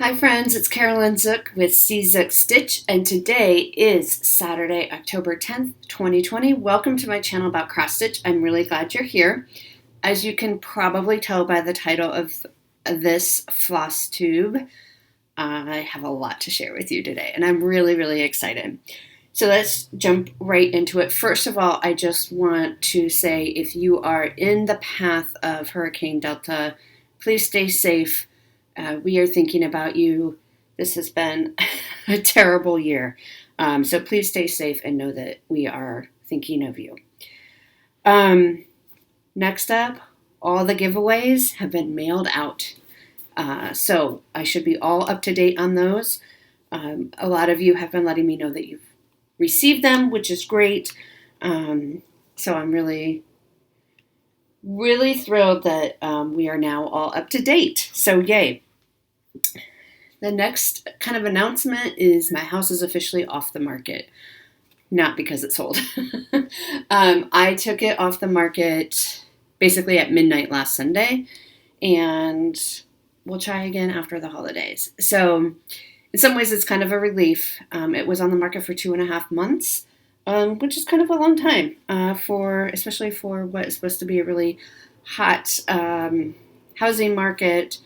Hi friends, it's Carolyn Zook with Zook Stitch, and today is Saturday, October 10th, 2020. Welcome to my channel about cross stitch. I'm really glad you're here. As you can probably tell by the title of this Flosstube, I have a lot to share with you today, and I'm really excited. So let's jump right into it. First of all, I just want to say if you are in the path of Hurricane Delta, please stay safe. We are thinking about you. This has been a terrible year. So please stay safe and know that we are thinking of you. Next up, all the giveaways have been mailed out. So I should be all up to date on those. A lot of you have been letting me know that you've received them, which is great. So I'm really thrilled that we are now all up to date. So yay. The next kind of announcement is my house is officially off the market. Not because it's sold. I took it off the market basically at midnight last Sunday, and we'll try again after the holidays. So in some ways it's kind of a relief. It was on the market for 2.5 months, which is kind of a long time especially for what is supposed to be a really hot housing market.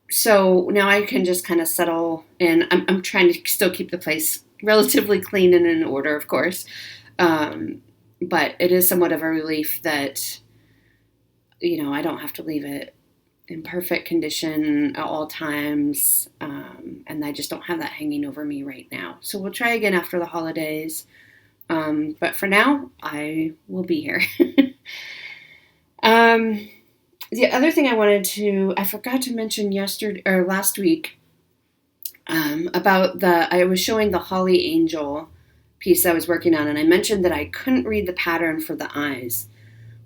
So now I can just kind of settle in. I'm trying to still keep the place relatively clean and in order, of course. But it is somewhat of a relief that, I don't have to leave it in perfect condition at all times. And I just don't have that hanging over me right now. So we'll try again after the holidays. But for now, I will be here. The other thing I forgot to mention last week, I was showing the Holly Angel piece I was working on, and I mentioned that I couldn't read the pattern for the eyes.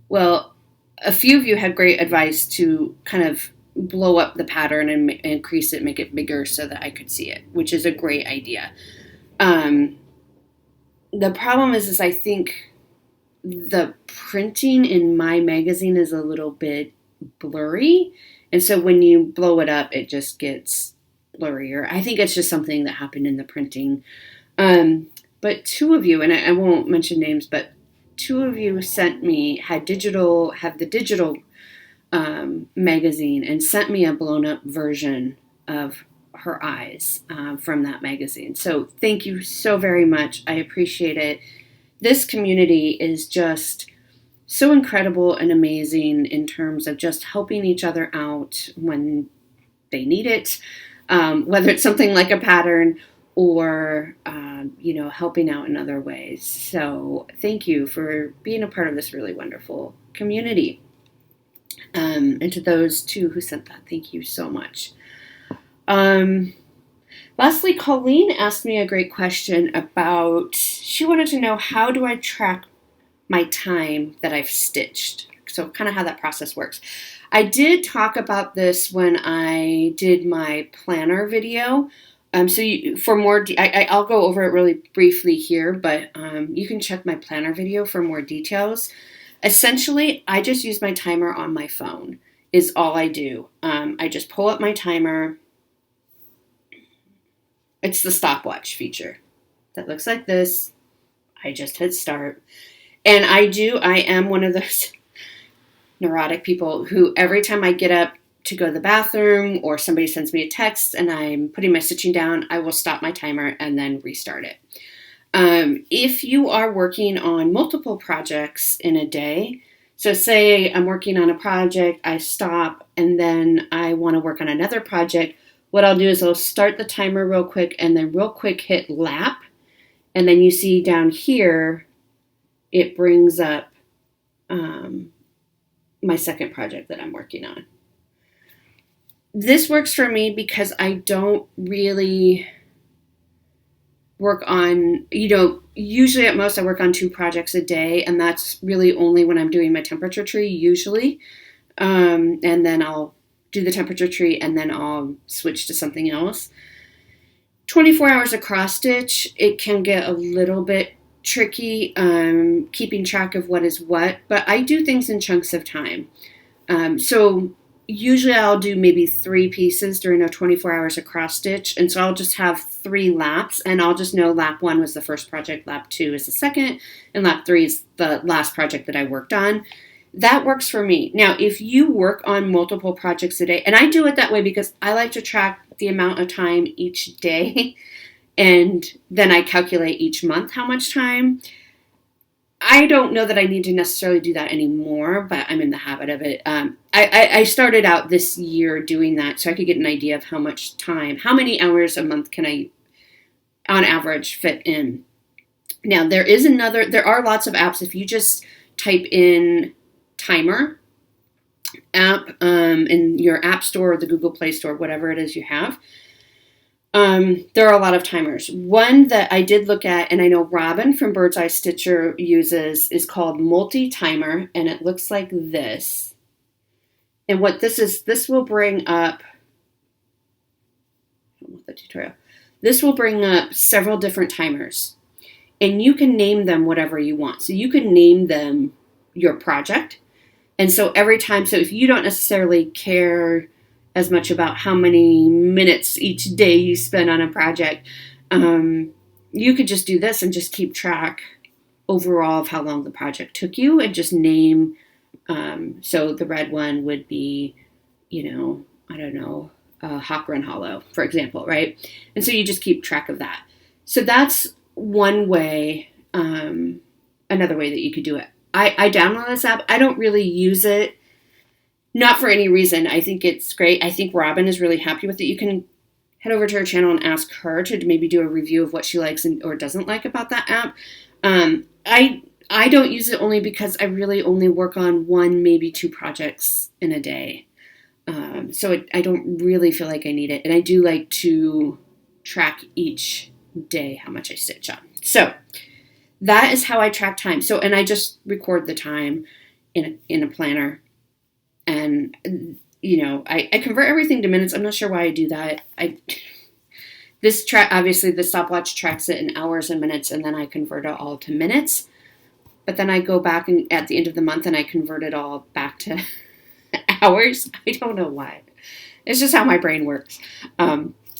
Well, a few of you had great advice to kind of blow up the pattern and increase it, make it bigger so that I could see it, which is a great idea. The problem is I think the printing in my magazine is a little bit blurry, and so when you blow it up it just gets blurrier. I think it's just something that happened in the printing. But two of you, and I won't mention names, but two of you have the digital magazine and sent me a blown up version of her eyes from that magazine. So thank you so very much. I appreciate it. This community is just so incredible and amazing in terms of just helping each other out when they need it, whether it's something like a pattern or, helping out in other ways. So thank you for being a part of this really wonderful community. And to those two who sent that, thank you so much. Lastly, Colleen asked me a great question she wanted to know, how do I track my time that I've stitched? So kind of how that process works. I did talk about this when I did my planner video. For more, I'll go over it really briefly here, but you can check my planner video for more details. Essentially, I just use my timer on my phone is all I do. I just pull up my timer. It's the stopwatch feature that looks like this. I just hit start. And I am one of those neurotic people who every time I get up to go to the bathroom or somebody sends me a text and I'm putting my stitching down, I will stop my timer and then restart it. If you are working on multiple projects in a day, so say I'm working on a project, I stop, and then I want to work on another project, what I'll do is I'll start the timer real quick and then real quick hit lap. And then you see down here, it brings up my second project that I'm working on. This works for me because I don't really work on, usually at most I work on 2 projects a day, and that's really only when I'm doing my temperature tree usually. And then I'll do the temperature tree and then I'll switch to something else. 24 hours of cross stitch, it can get a little bit tricky keeping track of what is what, but I do things in chunks of time. So usually I'll do maybe 3 pieces during a 24 hours of cross stitch. And so I'll just have 3 laps, and I'll just know lap 1 was the first project, lap 2 is the second, and lap 3 is the last project that I worked on. That works for me. Now, if you work on multiple projects a day, and I do it that way because I like to track the amount of time each day, and then I calculate each month how much time. I don't know that I need to necessarily do that anymore, but I'm in the habit of it. I started out this year doing that so I could get an idea of how much time, how many hours a month can I, on average, fit in. Now, there are lots of apps. If you just type in timer app in your app store or the Google Play Store, whatever it is you have, there are a lot of timers. One that I did look at, and I know Robin from Bird's Eye Stitcher uses, is called Multi-Timer, and it looks like this. And what this is, this will bring up, I don't know the tutorial. This will bring up several different timers, and you can name them whatever you want. So you can name them your project. And so every time, so if you don't necessarily care as much about how many minutes each day you spend on a project, you could just do this and just keep track overall of how long the project took you, and just name, so the red one would be, Hawk Run Hollow, for example, right? And so you just keep track of that. So that's one way, another way that you could do it. I downloaded this app. I don't really use it. Not for any reason. I think it's great. I think Robin is really happy with it. You can head over to her channel and ask her to maybe do a review of what she likes or doesn't like about that app. I don't use it only because I really only work on 1, maybe 2 projects in a day. So I don't really feel like I need it. And I do like to track each day how much I stitch on. So that is how I track time. And I just record the time in a planner. And, I convert everything to minutes. I'm not sure why I do that. Obviously the stopwatch tracks it in hours and minutes, and then I convert it all to minutes. But then I go back at the end of the month and I convert it all back to hours. I don't know why. It's just how my brain works.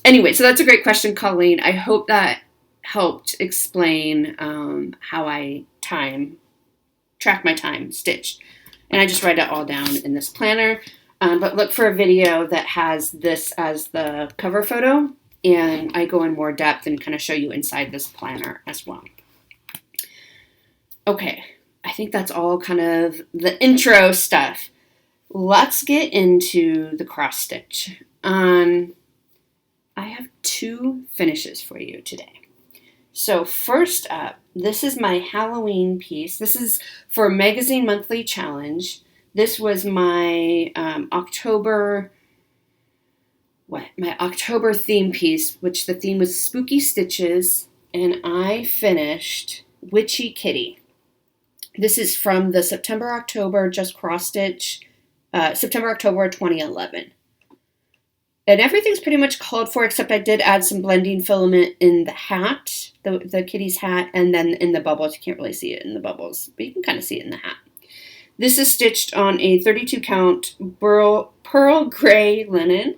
Anyway, so that's a great question, Colleen. I hope that helped explain how I track my time stitched. And I just write it all down in this planner. But look for a video that has this as the cover photo. And I go in more depth and kind of show you inside this planner as well. Okay, I think that's all kind of the intro stuff. Let's get into the cross stitch. I have 2 finishes for you today. So first up, this is my Halloween piece. This is for Magazine Monthly Challenge. This was my October theme piece, which the theme was Spooky Stitches, and I finished Witchy Kitty. This is from the September-October Just Cross Stitch, September-October 2011. And everything's pretty much called for, except I did add some blending filament in the hat, the kitty's hat, and then in the bubbles. You can't really see it in the bubbles, but you can kind of see it in the hat. This is stitched on a 32 count pearl gray linen.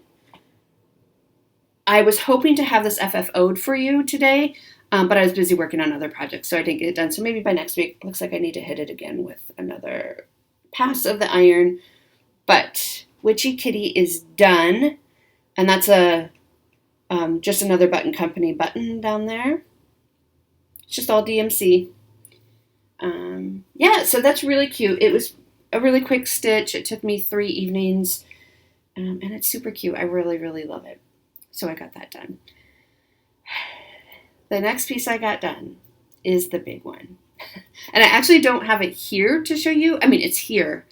I was hoping to have this FFO'd for you today, but I was busy working on other projects, so I didn't get it done. So maybe by next week, looks like I need to hit it again with another pass of the iron. But Witchy Kitty is done. And that's just another Button Company button down there. It's just all DMC. So that's really cute. It was a really quick stitch. It took me 3 evenings. And it's super cute. I really, really love it. So I got that done. The next piece I got done is the big one. And I actually don't have it here to show you. I mean, it's here.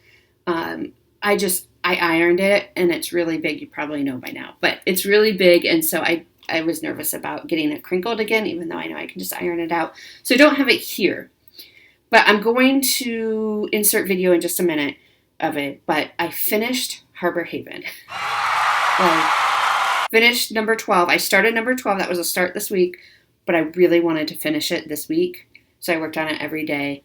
I ironed it, and it's really big. You probably know by now, but it's really big, and so I was nervous about getting it crinkled again, even though I know I can just iron it out. So I don't have it here, but I'm going to insert video in just a minute of it. But I finished Harbor Haven. Finished number 12. I started number 12. That was a start this week, but I really wanted to finish it this week, so I worked on it every day,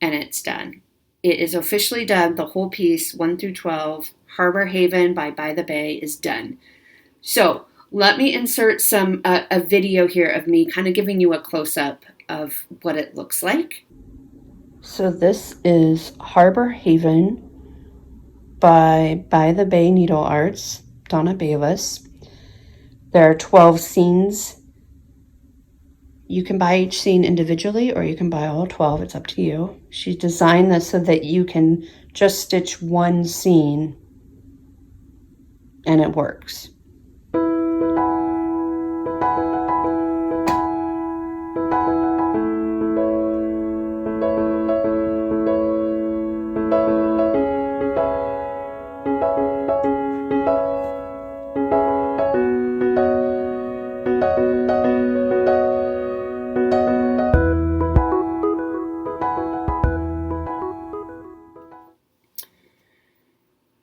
and it's done. It is officially done. The whole piece, 1 through 12, Harbor Haven by the Bay, is done. So let me insert a video here of me kind of giving you a close-up of what it looks like. So this is Harbor Haven by the Bay Needle Arts, Donna Bayless. There are 12 scenes. You can buy each scene individually or you can buy all 12. It's up to you. She designed this so that you can just stitch one scene and it works.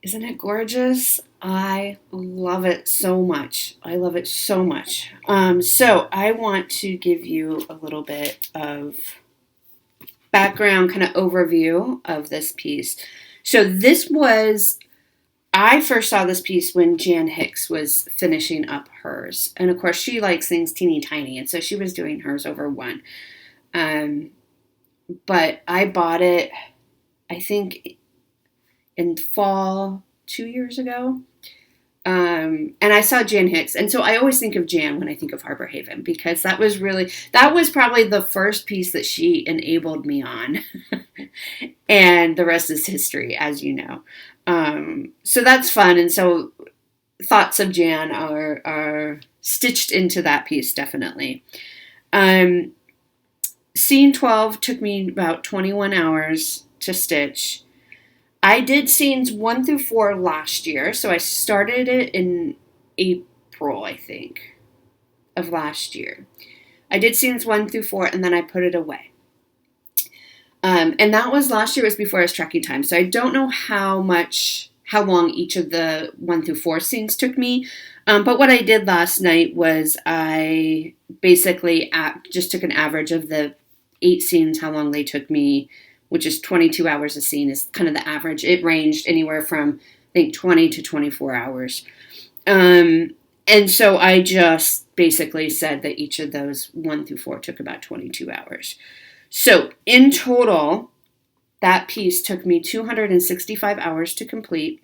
Isn't it gorgeous? I love it so much. I love it so much. So I want to give you a little bit of background kind of overview of this piece. So I first saw this piece when Jan Hicks was finishing up hers. And of course she likes things teeny tiny. And so she was doing hers over one. But I bought it, I think, in fall 2 years ago. And I saw Jan Hicks. And so I always think of Jan when I think of Harbor Haven, because that was probably the first piece that she enabled me on. And the rest is history, as you know. So that's fun. And so thoughts of Jan are stitched into that piece, definitely. Scene 12 took me about 21 hours to stitch. I did scenes 1 through 4 last year, so I started it in April, I think, of last year. I did scenes 1 through 4, and then I put it away. And that was last year, was before I was tracking time, so I don't know how long each of the 1 through 4 scenes took me. But what I did last night was I basically just took an average of the 8 scenes, how long they took me, which is 22 hours a scene is kind of the average. It ranged anywhere from, I think, 20 to 24 hours. And so I just basically said that each of those 1 through 4 took about 22 hours. So in total, that piece took me 265 hours to complete,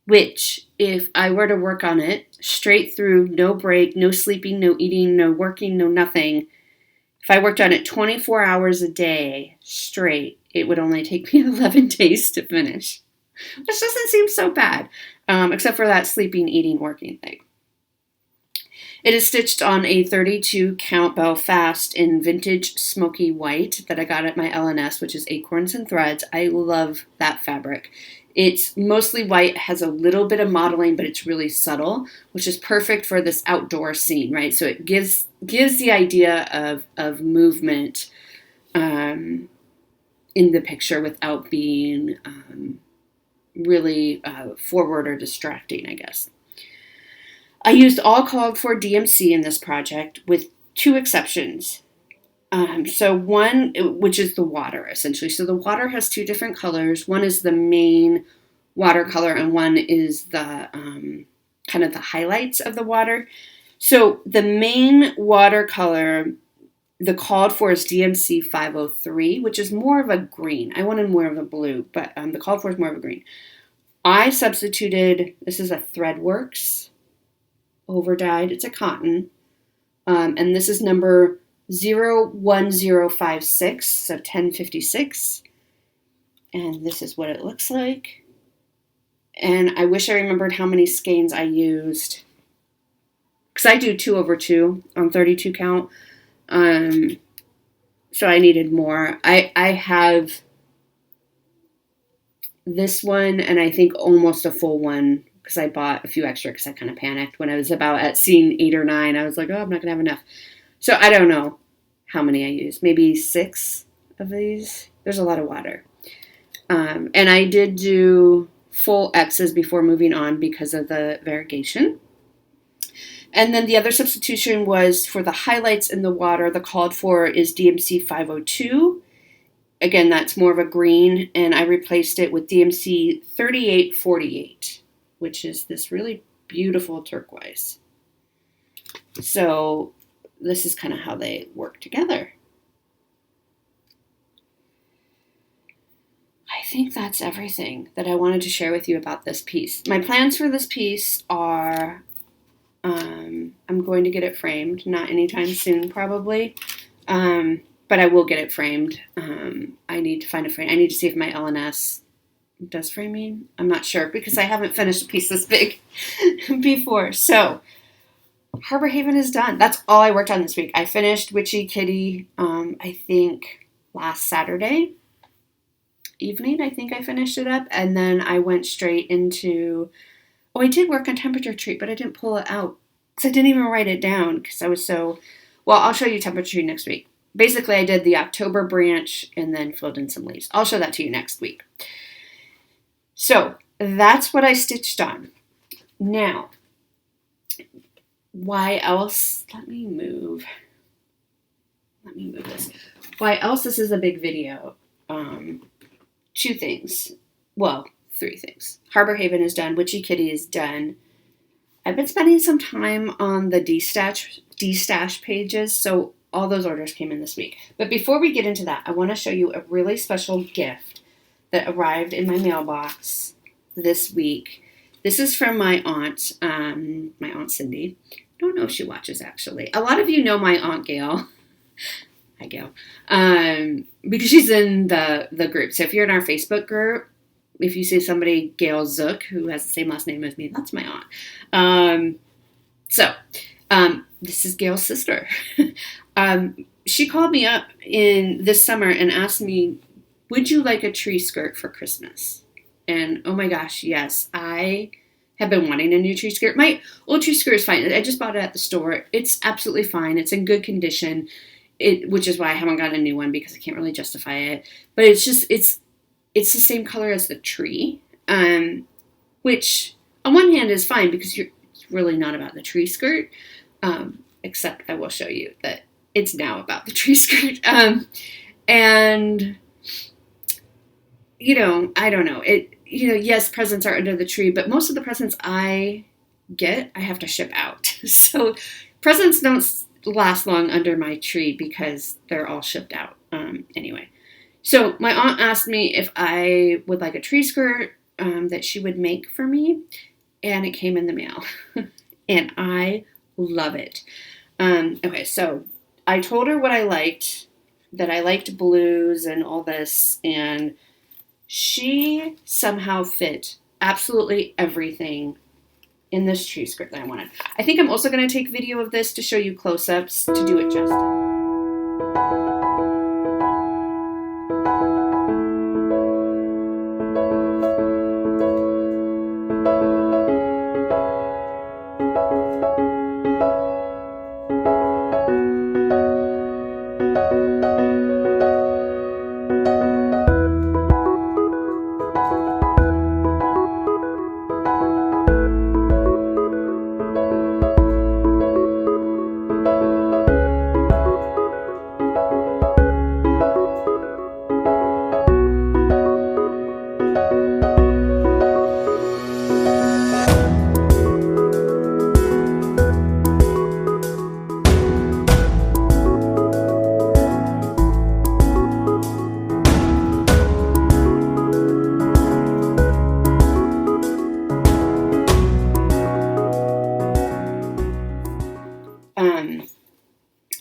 which if I were to work on it straight through, no break, no sleeping, no eating, no working, no nothing, if I worked on it 24 hours a day straight, it would only take me 11 days to finish, which doesn't seem so bad, except for that sleeping, eating, working thing. It is stitched on a 32 count Belfast in vintage smoky white that I got at my LNS, which is Acorns and Threads. I love that fabric. It's mostly white, has a little bit of modeling, but it's really subtle, which is perfect for this outdoor scene, right? So it gives the idea of movement in the picture without being really forward or distracting, I guess. I used all called for DMC in this project with 2 exceptions. So one, which is the water, essentially. So the water has 2 different colors. One is the main watercolor, and one is the kind of the highlights of the water. So the main watercolor, the called for is DMC 503, which is more of a green. I wanted more of a blue, but the called for is more of a green. I substituted, this is a Threadworks overdyed. It's a cotton. And this is number 01056, so 1056. And this is what it looks like. And I wish I remembered how many skeins I used, because I do 2/2 on 32 count. So I needed more. I have this one, and I think almost a full one, because I bought a few extra because I kind of panicked when I was about at scene 8 or 9. I was like, oh, I'm not going to have enough. So I don't know how many I used. Maybe 6 of these. There's a lot of water. And I did do full X's before moving on because of the variegation. And then the other substitution was for the highlights in the water. The called for is DMC 502. again, that's more of a green, and I replaced it with DMC 3848, which is this really beautiful turquoise. So this is kind of how they work together. I think that's everything that I wanted to share with you about this piece. My plans for this piece are, I'm going to get it framed, not anytime soon probably, but I will get it framed. I need to find a frame. I need to see if my LNS does framing. I'm not sure because I haven't finished a piece this big before. So Harbor Haven is done. That's all I worked on this week. I finished Witchy Kitty, I think last Saturday evening. I think I finished it up, and then I went straight into, I did work on Temperature Tree, but I didn't pull it out because I didn't even write it down because I was so, well, I'll show you Temperature Tree next week. Basically, I did the October branch and then filled in some leaves. I'll show that to you next week. So that's what I stitched on. Now, why else? Let me move this. Why else this is a big video? 2 things. Well, 3 things. Harbor Haven is done. Witchy Kitty is done. I've been spending some time on the D-stash pages, so all those orders came in this week. But before we get into that, I want to show you a really special gift that arrived in my mailbox this week. This is from my Aunt Cindy. I don't know if she watches, actually. A lot of you know my Aunt Gail. Hi, Gail. Because she's in the group. So if you're in our Facebook group, if you see somebody, Gail Zook, who has the same last name as me, that's my aunt. This is Gail's sister. She called me up in this summer and asked me, would you like a tree skirt for Christmas? And oh my gosh, yes, I have been wanting a new tree skirt. My old tree skirt is fine. I just bought it at the store. It's absolutely fine. It's in good condition. Which is why I haven't gotten a new one because I can't really justify it. But it's the same color as the tree, which on one hand is fine because it's really not about the tree skirt, except I will show you that it's now about the tree skirt. And, I don't know. Yes, presents are under the tree, but most of the presents I get, I have to ship out. So presents don't last long under my tree because they're all shipped out. Anyway, so my aunt asked me if I would like a tree skirt that she would make for me, and it came in the mail, and I love it. Okay, so I told her what I liked, that I liked blues and all this, and she somehow fit absolutely everything in this tree skirt that I wanted. I think I'm also going to take video of this to show you close-ups to do it justice.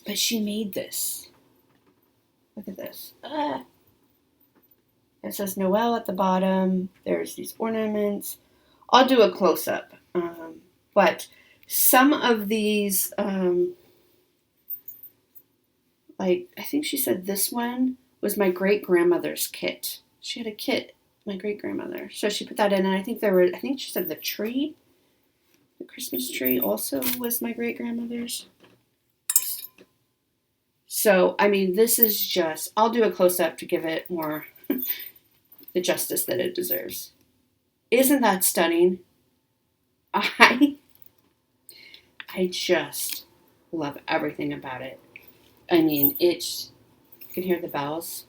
But she made this. Look at this. It says Noel at the bottom. There's these ornaments. I'll do a close-up. But some of these, I think she said this one was my great-grandmother's kit. She had a kit, my great-grandmother. So she put that in, and I think she said the tree, the Christmas tree also was my great-grandmother's. So, this is just, I'll do a close-up to give it more the justice that it deserves. Isn't that stunning? I just love everything about it. You can hear the bells.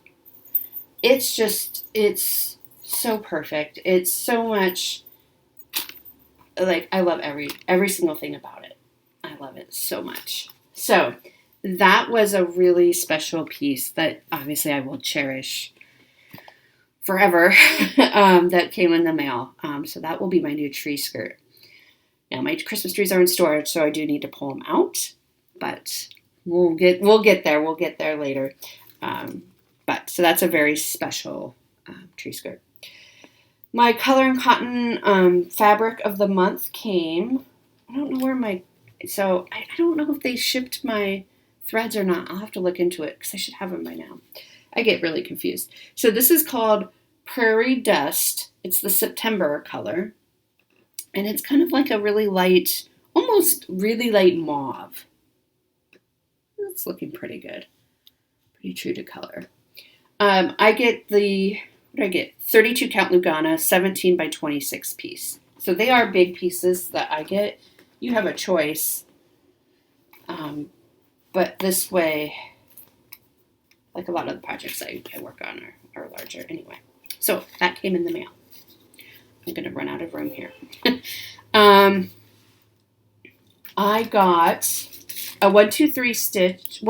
it's so perfect. It's so much, like, I love every single thing about it. I love it so much. So that was a really special piece that obviously I will cherish forever. That came in the mail. So that will be my new tree skirt. Now my Christmas trees are in storage, so I do need to pull them out. But we'll get there. We'll get there later. But so that's a very special tree skirt. My Color and Cotton fabric of the month came. I don't know where so I don't know if they shipped my threads or not. I'll have to look into it because I should have them by now. I get really confused. So this is called Prairie Dust. It's the September color. And it's kind of like a really light, almost really light mauve. It's looking pretty good. Pretty true to color. I get 32 count Lugana, 17 by 26 piece. So they are big pieces that I get. You have a choice. But this way, like a lot of the projects I work on are larger anyway. So that came in the mail. I'm going to run out of room here. I got a 1, 2, 3 stitch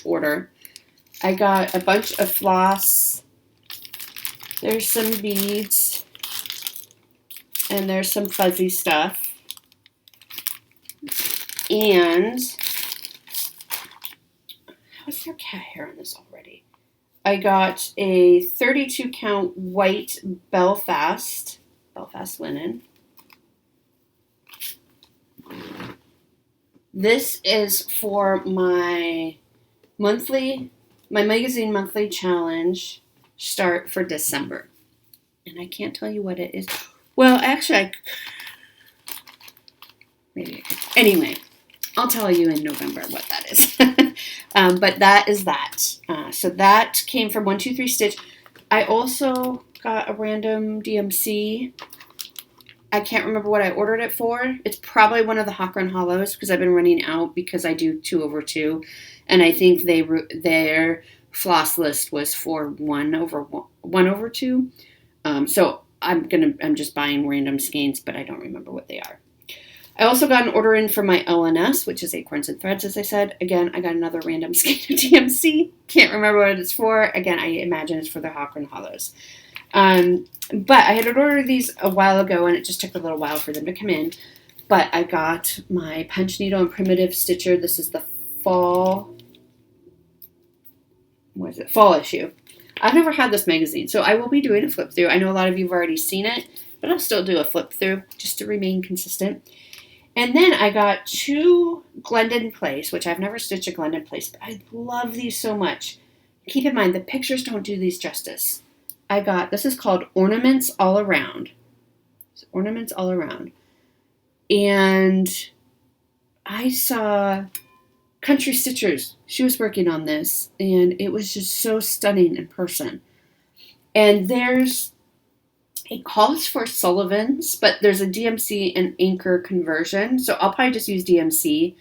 order. I got a bunch of floss. There's some beads. And there's some fuzzy stuff. And how is there cat hair on this already? I got a 32 count white Belfast linen. This is for my magazine monthly challenge start for December. And I can't tell you what it is. Well, actually, anyway, I'll tell you in November what that is. But that is that. So that came from 1, 2, 3 Stitch. I also got a random DMC. I can't remember what I ordered it for. It's probably one of the Acorns Hollows because I've been running out because I do 2/2. And I think their floss list was for 1/2. So I'm just buying random skeins, but I don't remember what they are. I also got an order in for my LNS, which is Acorns and Threads, as I said. Again, I got another random skein of DMC. Can't remember what it's for. Again, I imagine it's for the Acorns Hollows. But I had ordered these a while ago, and it just took a little while for them to come in. But I got my punch needle and primitive stitcher. This is the fall issue. I've never had this magazine, so I will be doing a flip through. I know a lot of you have already seen it, but I'll still do a flip through just to remain consistent. And then I got 2 Glendon Place, which I've never stitched a Glendon Place, but I love these so much. Keep in mind, the pictures don't do these justice. This is called Ornaments All Around. It's Ornaments All Around. And I saw Country Stitchers. She was working on this, and it was just so stunning in person. And it calls for Sullivan's, but there's a DMC and Anchor conversion, so I'll probably just use DMC.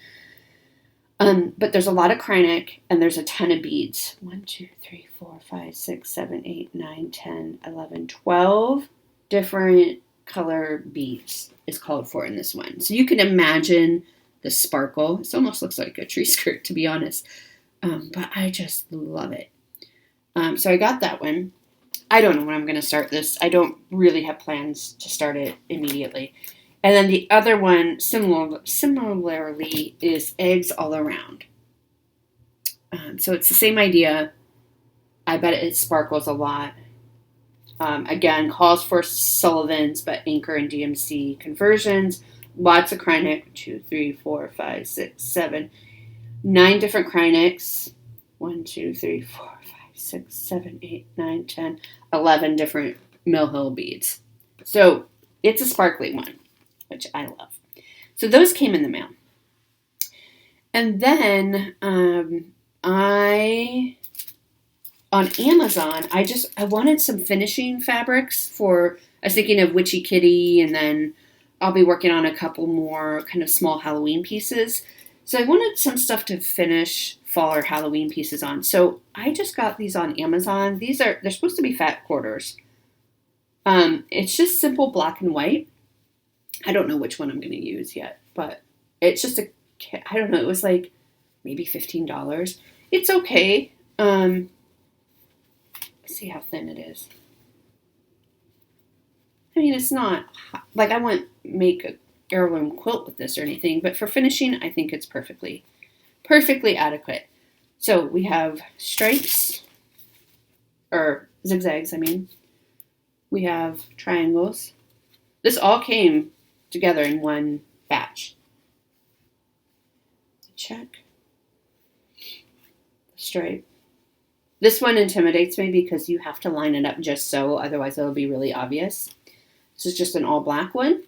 But there's a lot of Kreinik, and there's a ton of beads. 1, 2, 3, 4, 5, 6, 7, 8, 9, 10, 11, 12 different color beads is called for in this one. So you can imagine the sparkle. It almost looks like a tree skirt, to be honest. But I just love it. So I got that one. I don't know when I'm going to start this. I don't really have plans to start it immediately. And then the other one, similarly, is Eggs All Around. So it's the same idea. I bet it sparkles a lot. Again, calls for Sullivan's, but Anchor and DMC conversions. Lots of Kreinik. 2, 3, 4, 5, 6, 7, 9 different Kreiniks. 1, 2, 3, 4, 5, 6, 7, 8, 9, 10, 11 different Mill Hill beads. So it's a sparkly one, which I love. So those came in the mail. And then on Amazon, I wanted some finishing fabrics I was thinking of Witchy Kitty, and then I'll be working on a couple more kind of small Halloween pieces. So I wanted some stuff to finish fall or Halloween pieces on. So I just got these on Amazon. They're supposed to be fat quarters. It's just simple black and white. I don't know which one I'm going to use yet, but it's just I don't know, it was like maybe $15. It's okay. Let's see how thin it is. I mean, it's not, like I wouldn't make a heirloom quilt with this or anything, but for finishing, I think it's perfectly adequate. So we have stripes, or zigzags, I mean. We have triangles. This all came together in one batch. Check. Stripe. This one intimidates me because you have to line it up just so, otherwise it'll be really obvious. This is just an all black one.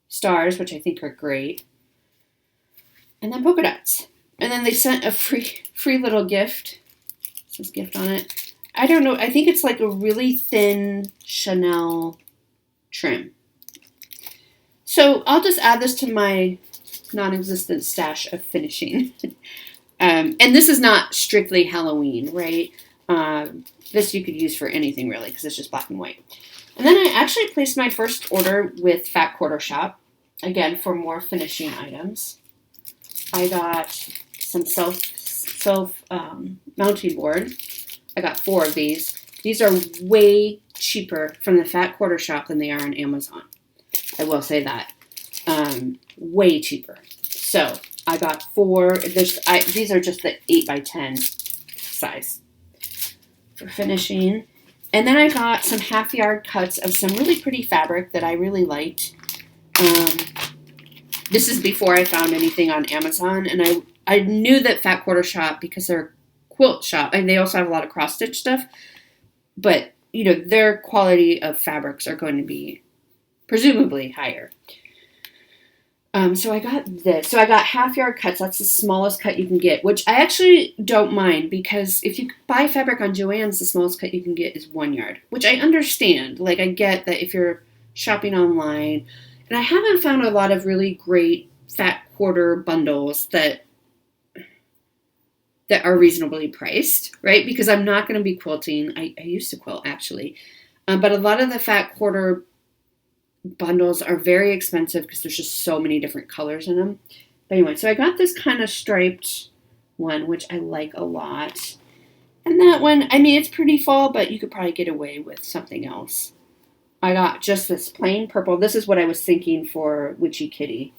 Stars, which I think are great. And then polka dots. And then they sent a free little gift. It says gift on it. I don't know. I think it's like a really thin Chanel trim. So I'll just add this to my non-existent stash of finishing. And this is not strictly Halloween, right? This you could use for anything really because it's just black and white. And then I actually placed my first order with Fat Quarter Shop, again for more finishing items. I got some self mounting board. I got 4 of these. These are way cheaper from the Fat Quarter Shop than they are on Amazon. I will say that. Way cheaper. So I got 4. These are just the 8x10 size for finishing. And then I got some half-yard cuts of some really pretty fabric that I really liked. This is before I found anything on Amazon. And I knew that Fat Quarter Shop, because they're a quilt shop, and they also have a lot of cross-stitch stuff. But, you know, their quality of fabrics are going to be presumably higher. So I got this. So I got half-yard cuts. That's the smallest cut you can get, which I actually don't mind because if you buy fabric on Joann's, the smallest cut you can get is 1 yard, which I understand. Like, I get that if you're shopping online. And I haven't found a lot of really great fat quarter bundles that are reasonably priced, right? Because I'm not going to be quilting. I used to quilt, actually. But a lot of the fat quarter bundles are very expensive because there's just so many different colors in them. But anyway, so I got this kind of striped one, which I like a lot. And that one, I mean, it's pretty fall, but you could probably get away with something else. I got just this plain purple. This is what I was thinking for Witchy Kitty.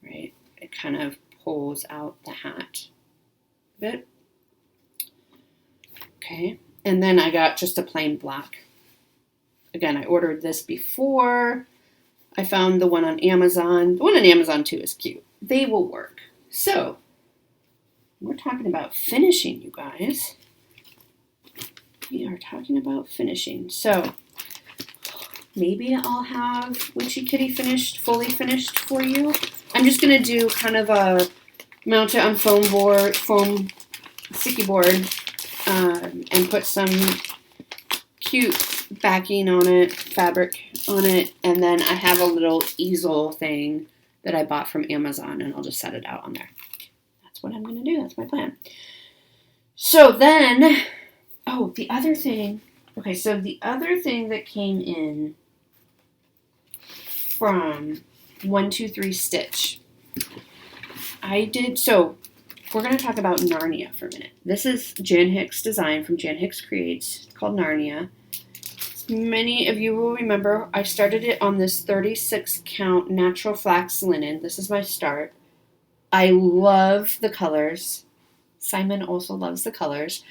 Right? It kind of pulls out the hat a bit. Okay. And then I got just a plain black. Again, I ordered this before. I found the one on Amazon. The one on Amazon, too, is cute. They will work. So, we're talking about finishing, you guys. We are talking about finishing. So, maybe I'll have Witchy Kitty fully finished for you. I'm just going to do kind of a mount it on foam sticky board, and put some cute backing on it, fabric on it, and then I have a little easel thing that I bought from Amazon, and I'll just set it out on there. That's what I'm going to do. That's my plan. So then, the other thing. Okay, so the other thing that came in from 123 Stitch. We're going to talk about Narnia for a minute. This is Jan Hicks' design from Jan Hicks Creates. It's called Narnia. Many of you will remember I started it on this 36 count natural flax linen. This is my start. I love the colors. Simon also loves the colors.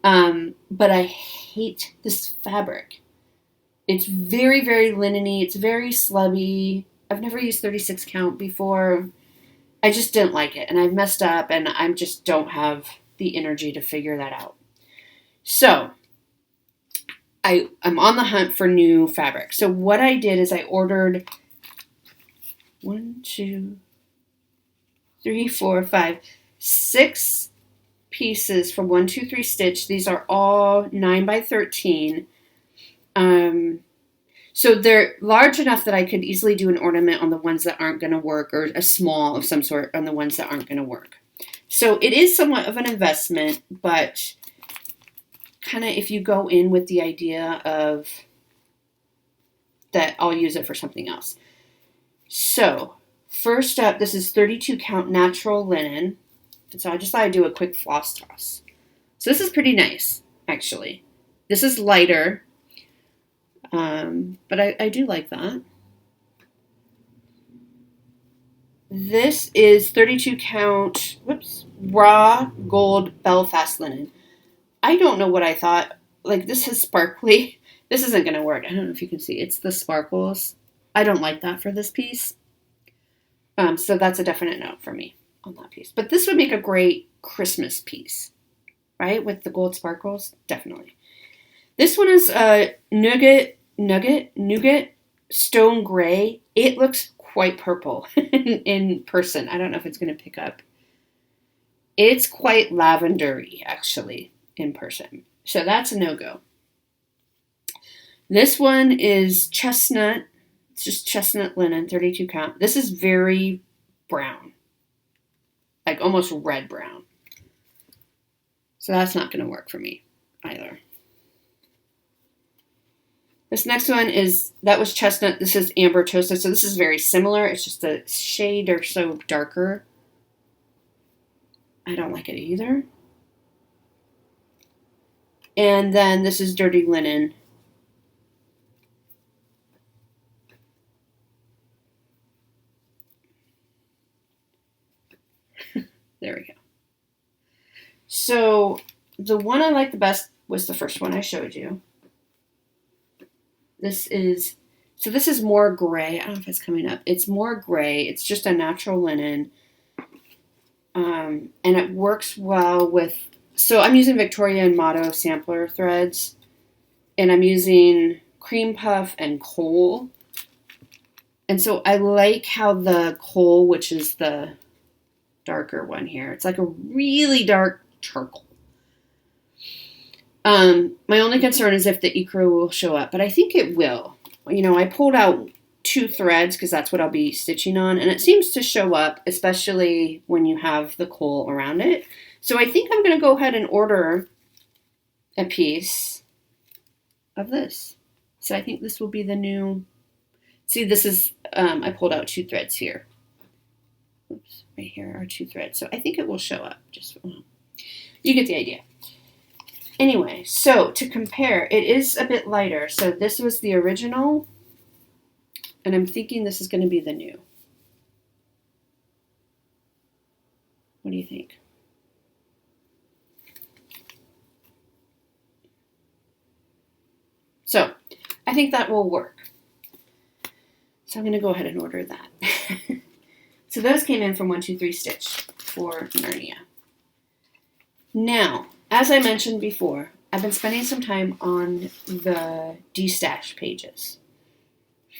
But I hate this fabric. It's very, very linen-y. It's very slubby. I've never used 36 count before. I just didn't like it. And I've messed up and I just don't have the energy to figure that out. So, I'm on the hunt for new fabric. So what I did is I ordered 6 pieces from 123 Stitch. These are all 9x13. So they're large enough that I could easily do an ornament on the ones that aren't going to work, or a small of some sort on the ones that aren't going to work. So it is somewhat of an investment, but kind of if you go in with the idea of that I'll use it for something else. So first up, this is 32 count natural linen. And so I just thought I'd do a quick floss toss. So this is pretty nice, actually. This is lighter, but I do like that. This is 32 count, raw gold Belfast linen. I don't know what I thought. Like, this is sparkly. This isn't going to work. I don't know if you can see. It's the sparkles. I don't like that for this piece. So that's a definite no for me on that piece. But this would make a great Christmas piece, right? With the gold sparkles, definitely. This one is Nougat Stone Gray. It looks quite purple in person. I don't know if it's going to pick up. It's quite lavendery, actually, in person. So that's a no-go. This one is chestnut. It's just chestnut linen, 32 count. This is very brown. Like almost red brown. So that's not going to work for me either. This next one that was chestnut. This is amber toasted. So this is very similar. It's just a shade or so darker. I don't like it either. And then this is dirty linen. There we go. So the one I liked the best was the first one I showed you. This is more gray. I don't know if it's coming up. It's more gray. It's just a natural linen. And it works well with, so I'm using Victoria and Motto sampler threads. And I'm using cream puff and coal. And so I like how the coal, which is the darker one here, it's like a really dark charcoal. My only concern is if the ecru will show up, but I think it will. You know, I pulled out 2 threads because that's what I'll be stitching on, and it seems to show up, especially when you have the coal around it. So I think I'm going to go ahead and order a piece of this. So I think this will be the new, see, this is, I pulled out 2 threads here. Oops, right here are 2 threads. So I think it will show up. Just, you get the idea. Anyway, so to compare, it is a bit lighter. So this was the original, and I'm thinking this is going to be the new. What do you think? So I think that will work. So I'm going to go ahead and order that. So those came in from 123 Stitch for Narnia. Now, as I mentioned before, I've been spending some time on the destash pages.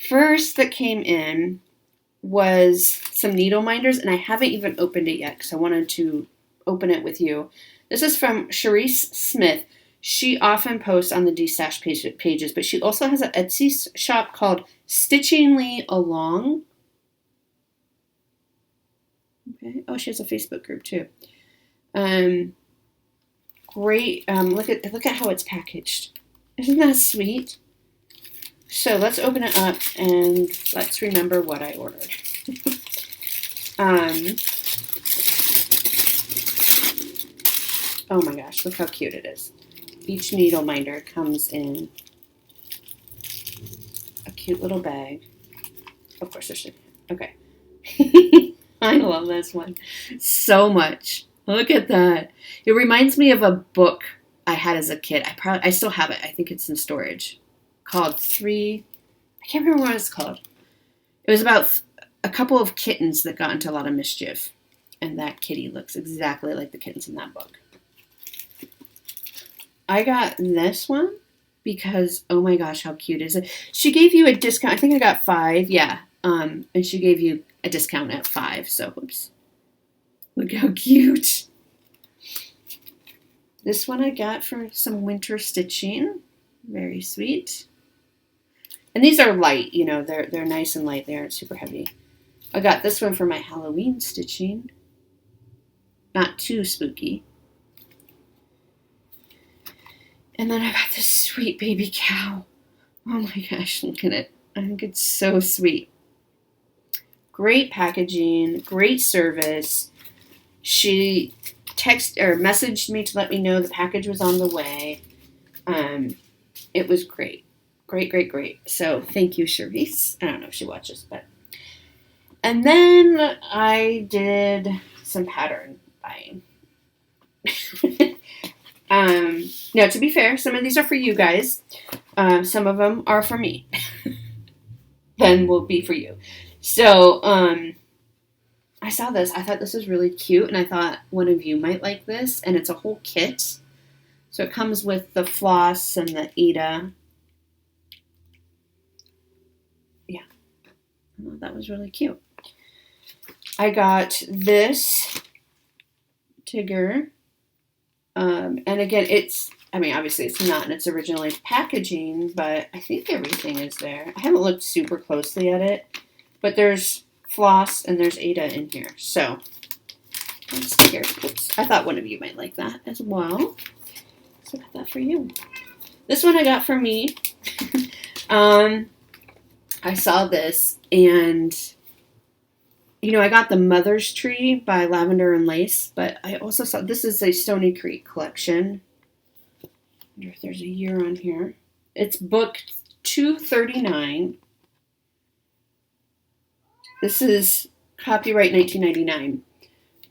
First that came in was some needle minders, and I haven't even opened it yet because I wanted to open it with you. This is from Charisse Smith. She often posts on the destash pages, but she also has an Etsy shop called Stitchingly Along. Okay. Oh, she has a Facebook group too. Great. Look at how it's packaged. Isn't that sweet? So let's open it up and let's remember what I ordered. Oh my gosh, look how cute it is. Each needle minder comes in a cute little bag. Of course, there should. Okay. I love this one so much. Look at that. It reminds me of a book I had as a kid. I still have it. I think it's in storage. Called I can't remember what it's called. It was about a couple of kittens that got into a lot of mischief. And that kitty looks exactly like the kittens in that book. I got this one because, oh my gosh, how cute is it? She gave you a discount. I think I got 5. Yeah. And she gave you a discount at 5. So, whoops. Look how cute. This one I got for some winter stitching. Very sweet. And these are light, you know, they're nice and light. They aren't super heavy. I got this one for my Halloween stitching. Not too spooky. And then I got this sweet baby cow. Oh my gosh, look at it. I think it's so sweet. Great packaging, great service. She messaged me to let me know the package was on the way. It was great. Great. So thank you, Charisse. I don't know if she watches, but. And then I did some pattern buying. Now, to be fair, some of these are for you guys. Some of them are for me. Then will be for you. So, I saw this. I thought this was really cute, and I thought one of you might like this. And it's a whole kit. So it comes with the floss and the Ada. Yeah. I thought that was really cute. I got this Tigger. And again, obviously it's not in its original packaging, but I think everything is there. I haven't looked super closely at it, but there's floss and there's Ada in here. So, let's see here. Oops. I thought one of you might like that as well. So I got that for you. This one I got for me. I saw this and, you know, I got the Mother's Tree by Lavender and Lace, but I also saw, this is a Stony Creek collection. I wonder if there's a year on here. It's book 239. This is copyright 1999.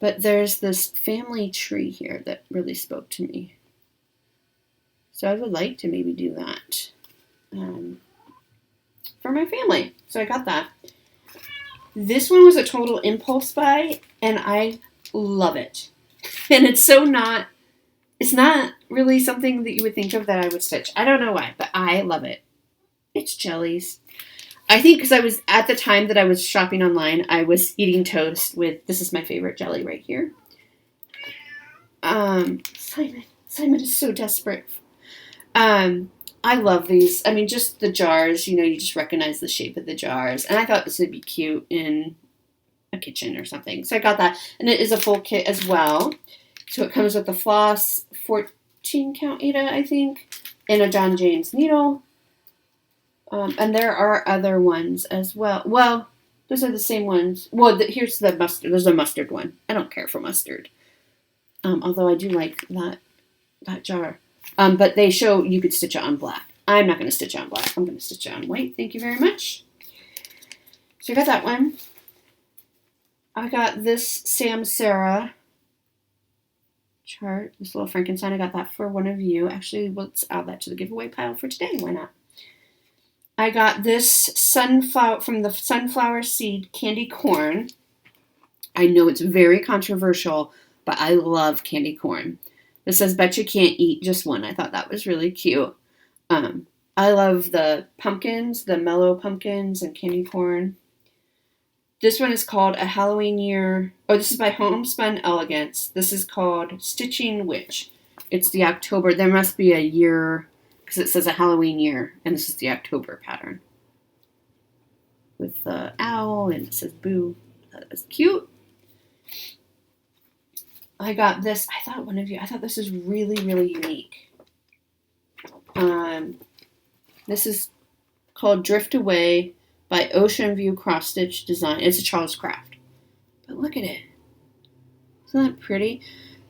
But there's this family tree here that really spoke to me. So I would like to maybe do that for my family. So I got that. This one was a total impulse buy, and I love it. And it's not really something that you would think of that I would stitch. I don't know why, but I love it. It's jellies. I think because I was, at the time that I was shopping online, I was eating toast with, this is my favorite jelly right here. Simon is so desperate. I love these. I mean, just the jars, you know, you just recognize the shape of the jars. And I thought this would be cute in a kitchen or something. So I got that. And it is a full kit as well. So it comes with the floss, 14 count Ada, I think, and a John James needle. And there are other ones as well. Well, those are the same ones. Well, here's the mustard. There's a mustard one. I don't care for mustard. Although I do like that jar. But they show you could stitch it on black. I'm not going to stitch it on black. I'm going to stitch it on white. Thank you very much. So I got that one. I got this Sam Sarah chart, this little Frankenstein. I got that for one of you. Actually, let's add that to the giveaway pile for today. Why not? I got this sunflower from the Sunflower Seed candy corn. I know it's very controversial, but I love candy corn. This says, bet you can't eat just one. I thought that was really cute. I love the pumpkins, the mellow pumpkins and candy corn. This one is called A Halloween Year. Oh, this is by Homespun Elegance. This is called Stitching Witch. It's the October. There must be a year, because it says A Halloween Year, and this is the October pattern. With the owl, and it says boo. That was cute. I got this. I thought this is really, really unique. This is called Drift Away by Ocean View Cross Stitch Design. It's a Charles Craft. But look at it. Isn't that pretty?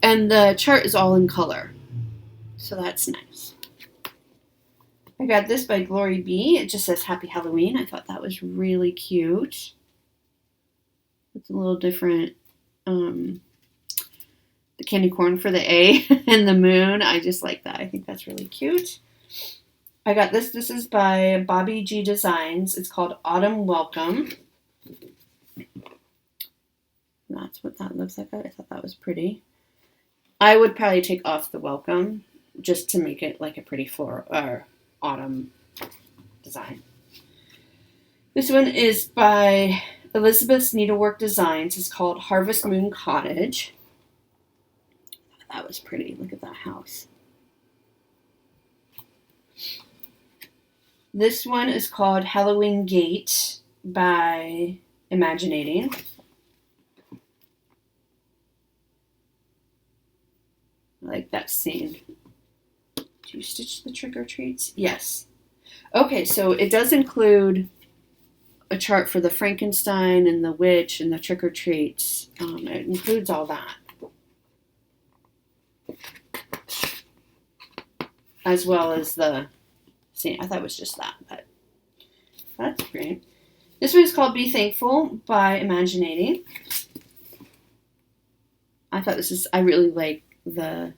And the chart is all in color. So that's nice. I got this by Glory B. It just says Happy Halloween. I thought that was really cute. It's a little different. The candy corn for the A and the moon. I just like that. I think that's really cute. I got this. This is by Bobby G Designs. It's called Autumn Welcome. That's what that looks like. I thought that was pretty. I would probably take off the welcome just to make it like a pretty floral or autumn design. This one is by Elizabeth's Needlework Designs. It's called Harvest Moon Cottage. That was pretty. Look at that house. This one is called Halloween Gate by Imaginati. I like that scene. Do you stitch the trick or treats? Yes. Okay, so it does include a chart for the Frankenstein and the witch and the trick or treats. It includes all that. As well as the scene. I thought it was just that, but that's great. This one is called Be Thankful by Imaginati. I thought I really like the,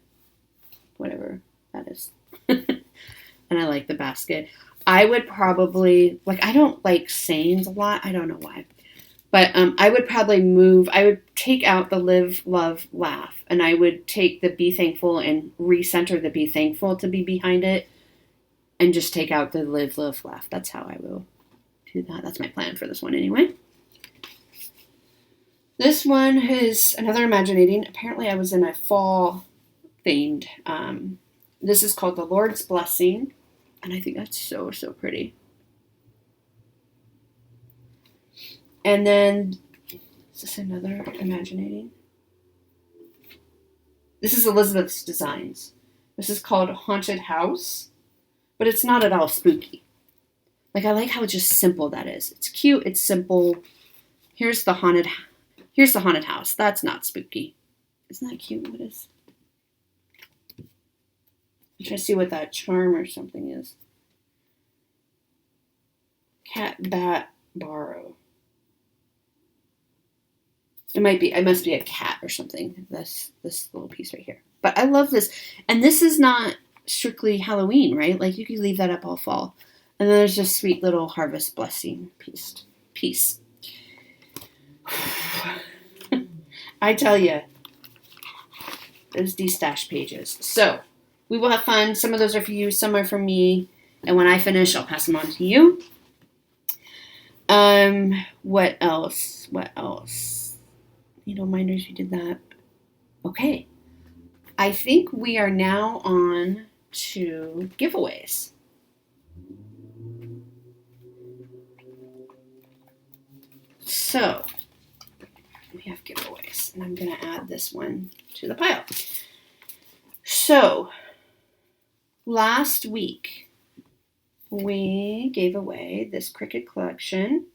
whatever that is. And I like the basket. I would probably, I don't like sayings a lot. I don't know why. But I would take out the live, love, laugh. And I would take the Be Thankful and recenter the Be Thankful to be behind it. And just take out the live, love, laugh. That's how I will do that. That's my plan for this one anyway. This one is another Imaginati. Apparently I was in a fall themed. This is called The Lord's Blessing. And I think that's so, so pretty. And then, is this another Imaginati? This is Elizabeth's Designs. This is called Haunted House. But it's not at all spooky. I like how just simple that is. It's cute. It's simple. Here's the haunted house. That's not spooky. Isn't that cute? What is? I'm trying to see what that charm or something is. Cat, bat, borrow. It must be a cat or something. This little piece right here. But I love this. And this is not strictly Halloween, right? You could leave that up all fall. And then there's just sweet little harvest blessing piece. I tell you, those de-stash pages. So, we will have fun. Some of those are for you, some are for me. And when I finish, I'll pass them on to you. What else? Minders, you did that. Okay. I think we are now on to giveaways. So, we have giveaways, and I'm going to add this one to the pile. So, last week, we gave away this Cricut collection.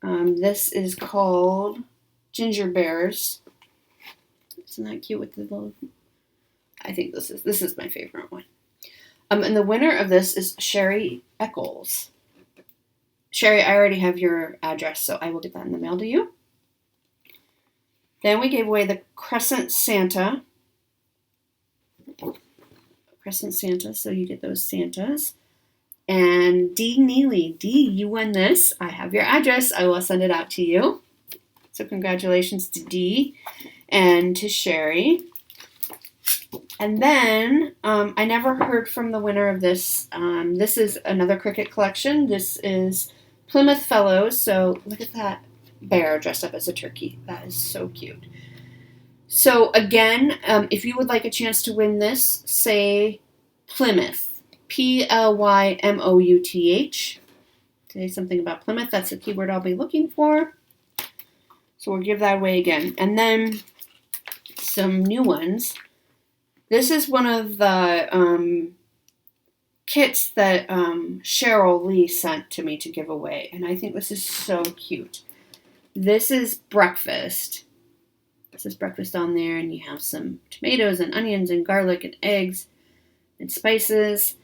This is called Ginger Bears. Isn't that cute with the little... I think this is my favorite one. And the winner of this is Sherry Eccles. Sherry, I already have your address, so I will get that in the mail to you. Then we gave away the Crescent Santa. So you get those Santas. And Dee Neely. Dee, you won this. I have your address. I will send it out to you. So congratulations to Dee and to Sherry. And then I never heard from the winner of this. This is another Cricut collection. This is Plymouth Fellows. So look at that bear dressed up as a turkey. That is so cute. So again, if you would like a chance to win this, say Plymouth. Plymouth. Say something about Plymouth. That's the keyword I'll be looking for. So we'll give that away again. And then some new ones. This is one of the kits that Cheryl Lee sent to me to give away. And I think this is so cute. This is breakfast. This is breakfast on there. And you have some tomatoes and onions and garlic and eggs and spices.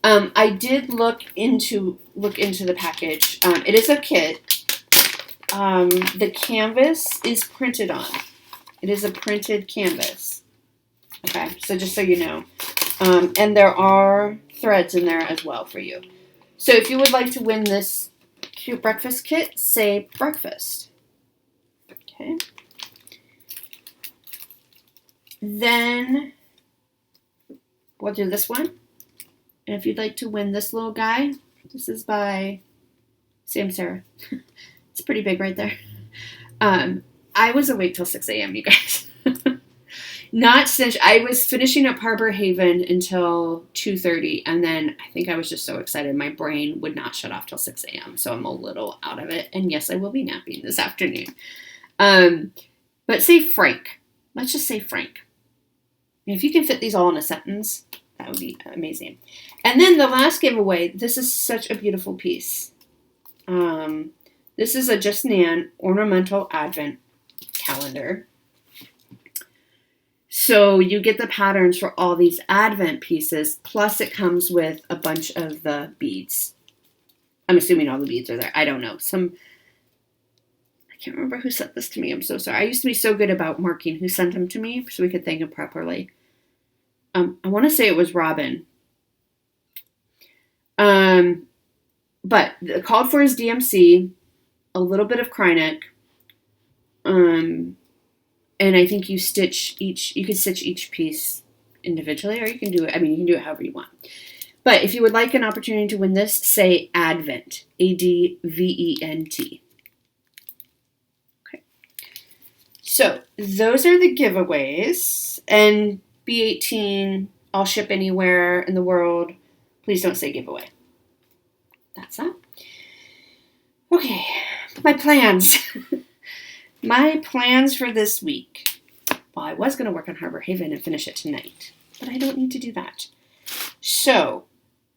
I did look into the package. It is a kit. The canvas is printed on. It is a printed canvas. Okay, so just so you know. And there are threads in there as well for you. So if you would like to win this cute breakfast kit, say breakfast. Okay. Then we'll do this one. And if you'd like to win this little guy, this is by Sam Sarah. It's pretty big right there. I was awake till 6 a.m., you guys. Not since I was finishing up Harbor Haven until 2:30, and then I think I was just so excited my brain would not shut off till 6 a.m. So I'm a little out of it. And yes, I will be napping this afternoon. But say Frank. Let's just say Frank. If you can fit these all in a sentence, that would be amazing. And then the last giveaway. This is such a beautiful piece. This is a Just Nan Ornamental Advent calendar. So you get the patterns for all these Advent pieces, plus it comes with a bunch of the beads. I'm assuming all the beads are there. I don't know. I can't remember who sent this to me. I'm so sorry. I used to be so good about marking who sent them to me so we could thank them properly. I want to say it was Robin. But called for is DMC, a little bit of Krynic, and I think you stitch you can stitch each piece individually, or you can do it, you can do it however you want. But if you would like an opportunity to win this, say Advent, Advent. Okay. So those are the giveaways, and B18, I'll ship anywhere in the world. Please don't say giveaway. That's that. Okay, my plans. My plans for this week. Well, I was going to work on Harbor Haven and finish it tonight, but I don't need to do that. So,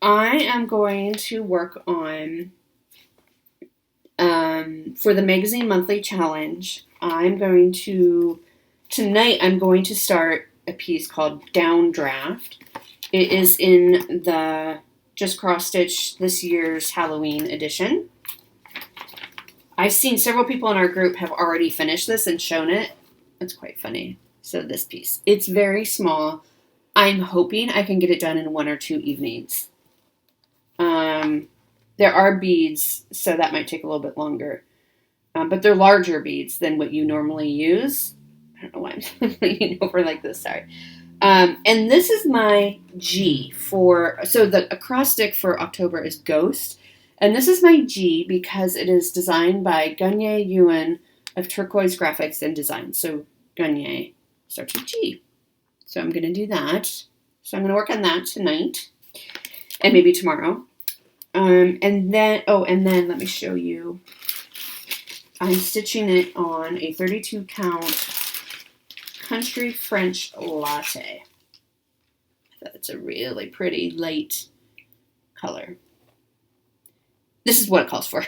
I am going to work on, for the Magazine Monthly Challenge, tonight I'm going to start a piece called Downdraft. It is in the Just Cross Stitch this year's Halloween edition. I've seen several people in our group have already finished this and shown it. It's quite funny. So this piece. It's very small. I'm hoping I can get it done in 1 or 2 evenings. There are beads, so that might take a little bit longer. But they're larger beads than what you normally use. I don't know why I'm leaning over like this. Sorry. And this is my G so the acrostic for October is Ghost. And this is my G because it is designed by Gunye Ewan of Turquoise Graphics and Design. So Gunye starts with G. So I'm going to do that. So I'm going to work on that tonight and maybe tomorrow. And then let me show you. I'm stitching it on a 32 count Country French Latte. I thought it's a really pretty light color. This is what it calls for.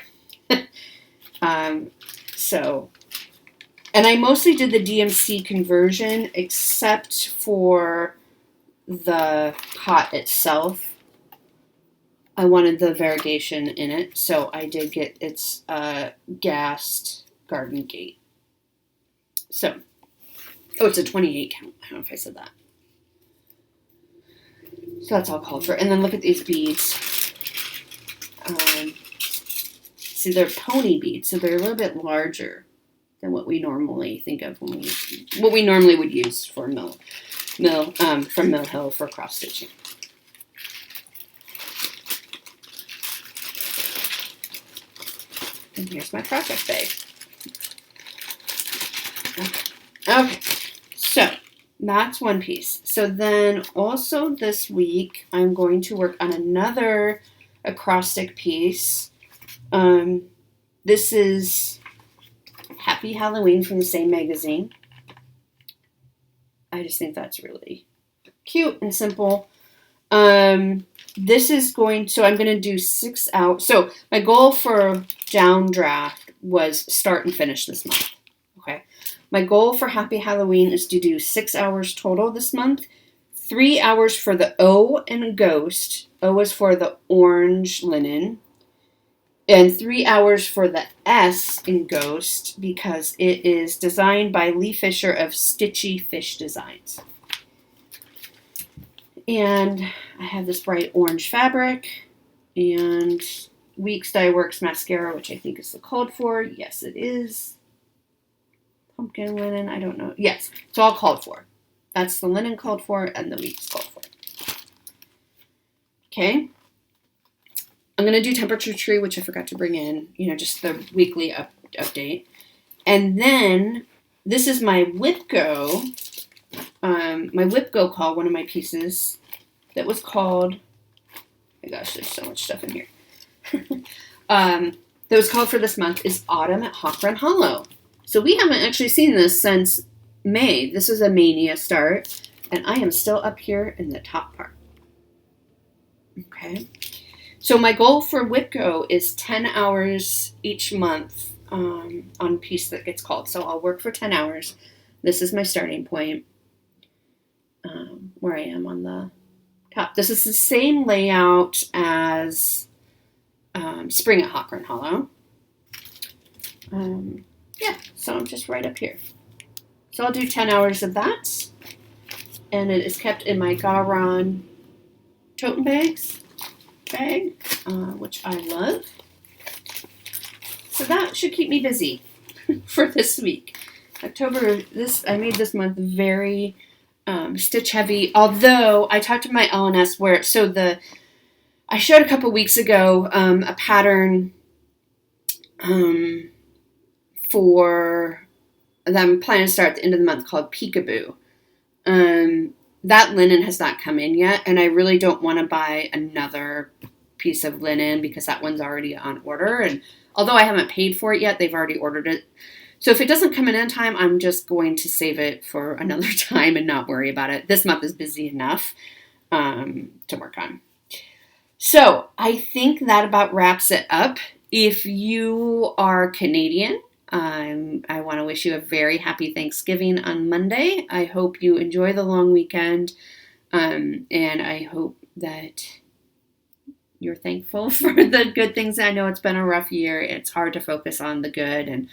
And I mostly did the DMC conversion except for the pot itself. I wanted the variegation in it, so I did get its gassed garden gate. So, it's a 28 count. I don't know if I said that. So that's all called for. And then look at these beads. See, they're pony beads, so they're a little bit larger than what we normally think of what we normally would use for from Mill Hill for cross stitching. And here's my project bag. Okay, so that's one piece. So then also this week, I'm going to work on another acrostic piece. This is Happy Halloween from the same magazine. I just think that's really cute and simple. This is I'm going to do 6 hours. So my goal for Downdraft was start and finish this month. Okay. My goal for Happy Halloween is to do 6 hours total this month. 3 hours for the O and Ghost. O is for the orange linen. And 3 hours for the S in Ghost because it is designed by Lee Fisher of Stitchy Fish Designs. And I have this bright orange fabric and Weeks Dye Works mascara, which I think is the called for. Yes, it is. Pumpkin linen, I don't know. Yes, it's all called for. That's the linen called for and the Weeks called for. Okay. I'm going to do Temperature Tree, which I forgot to bring in, just the weekly update. And then this is my Whipco my Whip Go call, one of my pieces that was called, oh my gosh, there's so much stuff in here. That was called for this month is Autumn at Hawk Run Hollow. So we haven't actually seen this since May. This is a mania start, and I am still up here in the top part. Okay. So my goal for WIPGO is 10 hours each month on piece that gets called. So I'll work for 10 hours. This is my starting point, where I am on the top. This is the same layout as Spring at Hawk Run Hollow. Yeah, so I'm just right up here. So I'll do 10 hours of that. And it is kept in my Garon tote bag, which I love. So that should keep me busy for this week. October, I made this month very stitch heavy. Although I talked to my LNS I showed a couple weeks ago a pattern for that I'm planning to start at the end of the month called Peekaboo. That linen has not come in yet, and I really don't want to buy another piece of linen because that one's already on order. And although I haven't paid for it yet, they've already ordered it. So if it doesn't come in time, I'm just going to save it for another time and not worry about it. This month is busy enough to work on. So I think that about wraps it up. If you are Canadian, I want to wish you a very happy Thanksgiving on Monday. I hope you enjoy the long weekend, and I hope that you're thankful for the good things. I know it's been a rough year. It's hard to focus on the good, and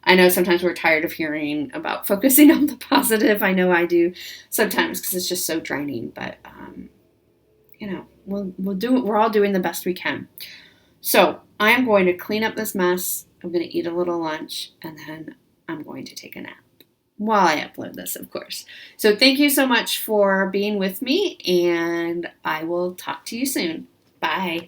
I know sometimes we're tired of hearing about focusing on the positive. I know I do sometimes because it's just so draining, but we'll do it. We're all doing the best we can. So I am going to clean up this mess. I'm going to eat a little lunch, and then I'm going to take a nap while I upload this, of course. So thank you so much for being with me, and I will talk to you soon. Bye.